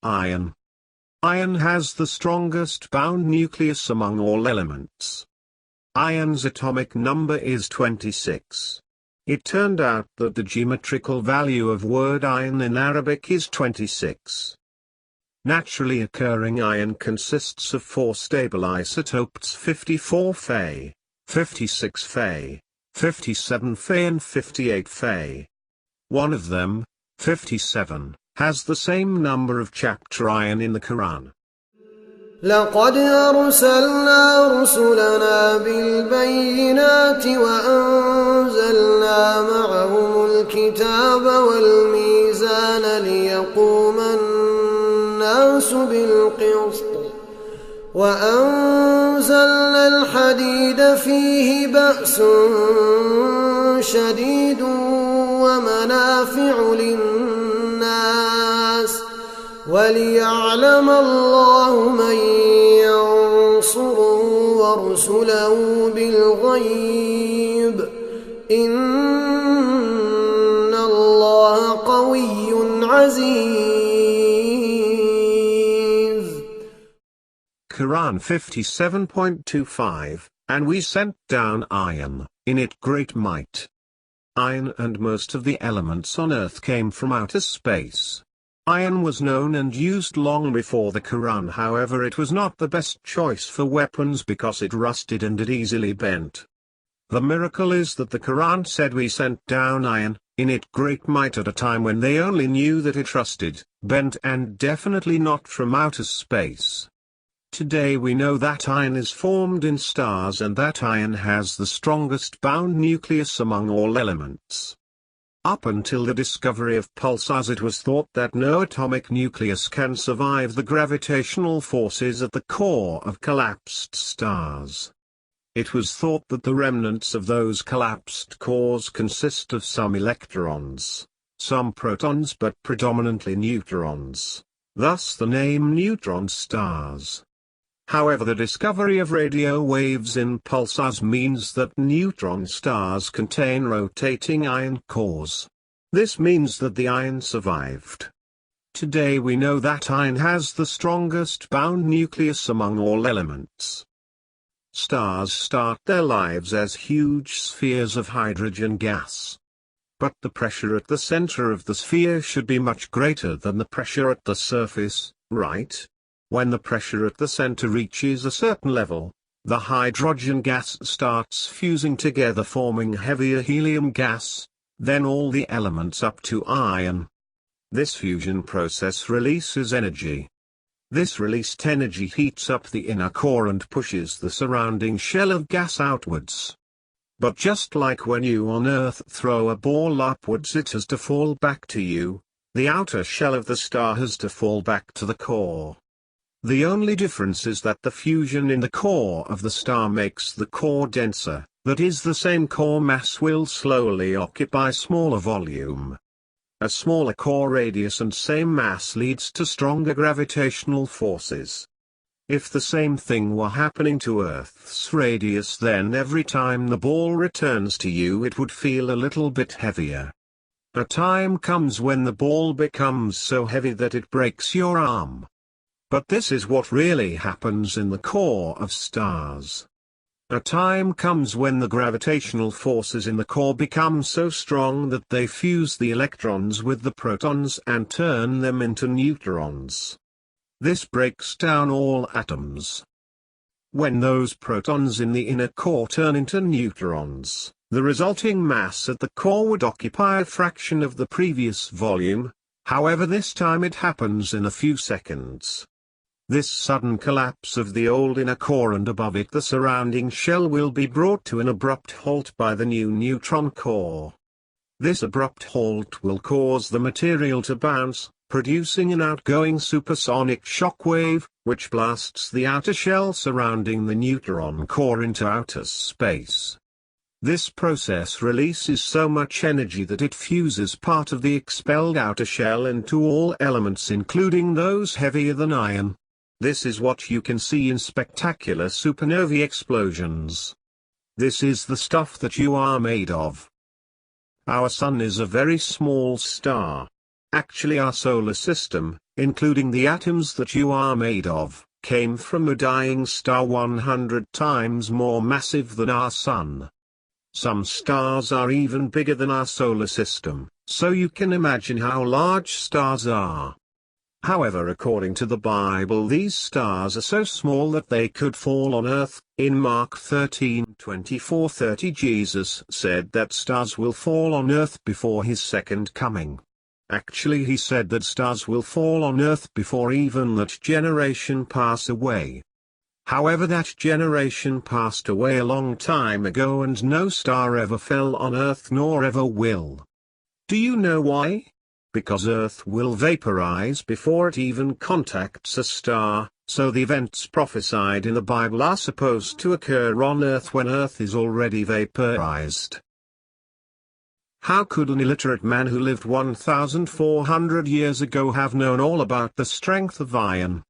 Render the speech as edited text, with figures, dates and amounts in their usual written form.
Iron. Iron has the strongest bound nucleus among all elements. Iron's atomic number is 26. It turned out that the geometrical value of word iron in Arabic is 26. Naturally occurring iron consists of 4 stable isotopes: 54 Fe, 56 Fe, 57 Fe and 58 Fe. One of them, 57, has the same number of chapter iron in the Quran. لقد أرسلنا رسلنا بالبينات وأنزلنا معهم الكتاب والميزان ليقوم الناس بالقسط وأنزلنا الحديد فيه بأس شديد ومنافع للناس وليعلم الله من ينصره ورسله بالغيب إن الله قوي عزيز. Quran 57.25, And we sent down iron, in it great might. Iron and most of the elements on earth came from outer space. Iron was known and used long before the Quran, however it was not the best choice for weapons because it rusted and it easily bent. The miracle is that the Quran said we sent down iron, in it great might, at a time when they only knew that it rusted, bent and definitely not from outer space. Today we know that iron is formed in stars and that iron has the strongest bound nucleus among all elements. Up until the discovery of pulsars it was thought that no atomic nucleus can survive the gravitational forces at the core of collapsed stars. It was thought that the remnants of those collapsed cores consist of some electrons, some protons, but predominantly neutrons, thus the name neutron stars. However, the discovery of radio waves in pulsars means that neutron stars contain rotating iron cores. This means that the iron survived. Today we know that iron has the strongest bound nucleus among all elements. Stars start their lives as huge spheres of hydrogen gas. But the pressure at the center of the sphere should be much greater than the pressure at the surface, right? When the pressure at the center reaches a certain level, the hydrogen gas starts fusing together forming heavier helium gas, then all the elements up to iron. This fusion process releases energy. This released energy heats up the inner core and pushes the surrounding shell of gas outwards. But just like when you on Earth throw a ball upwards, it has to fall back to you, the outer shell of the star has to fall back to the core. The only difference is that the fusion in the core of the star makes the core denser, that is, the same core mass will slowly occupy smaller volume. A smaller core radius and same mass leads to stronger gravitational forces. If the same thing were happening to Earth's radius, then every time the ball returns to you it would feel a little bit heavier. A time comes when the ball becomes so heavy that it breaks your arm. But this is what really happens in the core of stars. A time comes when the gravitational forces in the core become so strong that they fuse the electrons with the protons and turn them into neutrons. This breaks down all atoms. When those protons in the inner core turn into neutrons, the resulting mass at the core would occupy a fraction of the previous volume, however this time it happens in a few seconds. This sudden collapse of the old inner core and above it the surrounding shell will be brought to an abrupt halt by the new neutron core. This abrupt halt will cause the material to bounce, producing an outgoing supersonic shock wave, which blasts the outer shell surrounding the neutron core into outer space. This process releases so much energy that it fuses part of the expelled outer shell into all elements including those heavier than iron. This is what you can see in spectacular supernovae explosions. This is the stuff that you are made of. Our Sun is a very small star. Actually our solar system, including the atoms that you are made of, came from a dying star 100 times more massive than our Sun. Some stars are even bigger than our solar system, so you can imagine how large stars are. However, according to the Bible, these stars are so small that they could fall on Earth. In Mark 13:24-30, Jesus said that stars will fall on Earth before his second coming. Actually, he said that stars will fall on Earth before even that generation pass away. However, that generation passed away a long time ago and no star ever fell on Earth nor ever will. Do you know why? Because Earth will vaporize before it even contacts a star, so the events prophesied in the Bible are supposed to occur on Earth when Earth is already vaporized. How could an illiterate man who lived 1,400 years ago have known all about the strength of iron?